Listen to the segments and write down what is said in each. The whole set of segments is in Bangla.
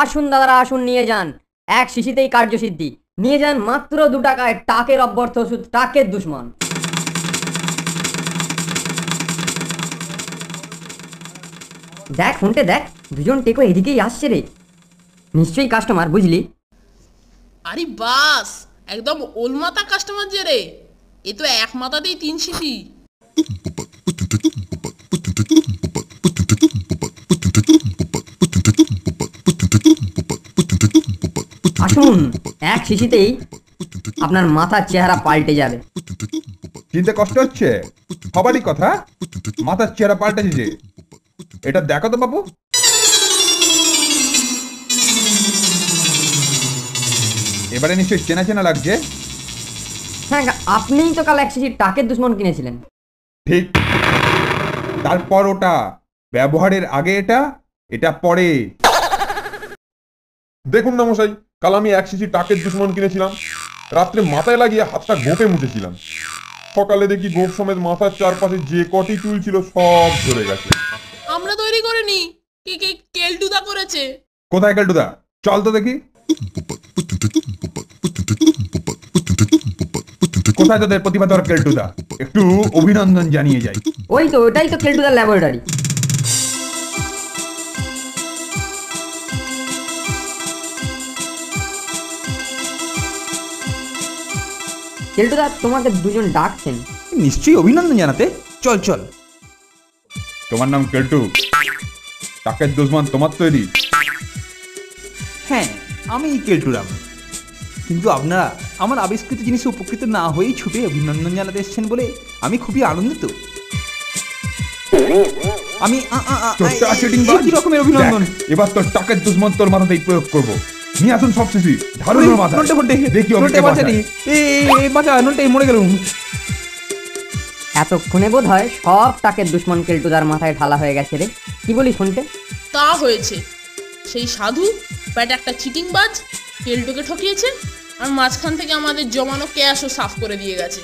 আসুন দাদারা আসুন, নিয়ে যান, এক শিশিতেই কার্যসিদ্ধি। নিয়ে যান মাত্র 2 টাকায় টাকের অব্যর্থ ওষুধ, টাকের দুশ্মন। দেখ ফোনটে দেখ, দুজন টেকো এদিকেই আসছে রে, নিশ্চয়ই কাস্টমার, বুঝলি? আরে বাস, একদম ওলমাতা কাস্টমার যে রে, এ তো এক মাথাতেই 3 শিশি। আসুন, এক শিশিতেই আপনার মাথার চেহারা পাল্টে যাবে। চিনতে কষ্ট হচ্ছে? হবারই কথা, মাথার চেহারা পাল্টেছে যে। এটা দেখো তো বাবু। এবারে নিশ্চয়ই চেনা চেনা লাগছে। হ্যাঁ, আপনিই তো কাল এক শিশির টাকের দুশ্মন কিনেছিলেন। ঠিক, তারপর ওটা ব্যবহারের আগে এটা, এটা পরে। দেখুন না মশাই, কাল আমি 1 শিশি টাকের দুশ্মন কিনেছিলাম, রাত্রে মাথায় লাগিয়ে হাতটা গোপে মুছেছিলাম। সকালে দেখি গোপ সমেত মাথার চারপাশে যে কটি চুল ছিল সব ঝরে গেছে। আমরা তৈরি করিনি, কে কেলটুদা করেছে। কোথায় কেলটুদা? চল তো দেখি। কোথায় তোদের প্রতিভাধর কেলটুদা? একটু অভিনন্দন জানিয়ে যাই। ওই তো, ওটাই তো কেলটুদার ল্যাবরেটরি। কেলটুদা, তোমাকে দুজন ডাকছেন। নিশ্চয়ই অভিনন্দন জানাতে। চল চল। তোমার নাম কেলটু, টাকের দুশ্মন তোমার তৈরি? হ্যাঁ, আমি কেলটুরাম। কিন্তু আপনারা আমার আবিষ্কৃত জিনিসে উপকৃত না হয়েই ছুটে অভিনন্দন জানাতে এসেছেন বলে আমি খুবই আনন্দিত। আমি কি রকমের অভিনন্দন? এবার তোর টাকের দুশ্মন তোর মাথাতেই প্রয়োগ করব। নিয়ে আসুন সব শিশি, ঢালুন ওর মাথায়। দেখি মরে গেল। এতক্ষণে বোধ হয় সব টাকের দুশ্মন কেলটুদার মাথায় ঢালা হয়ে গেছে রে। কি বলিস শুনতে? তা হয়েছে, সেই সাধু ব্যাট একটা চিটিংবাজ কেলটুকে ঠকিয়েছে, আর মাঝখান থেকে আমাদের জমানো ক্যাশও সাফ করে দিয়ে গেছে।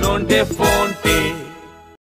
non te fonti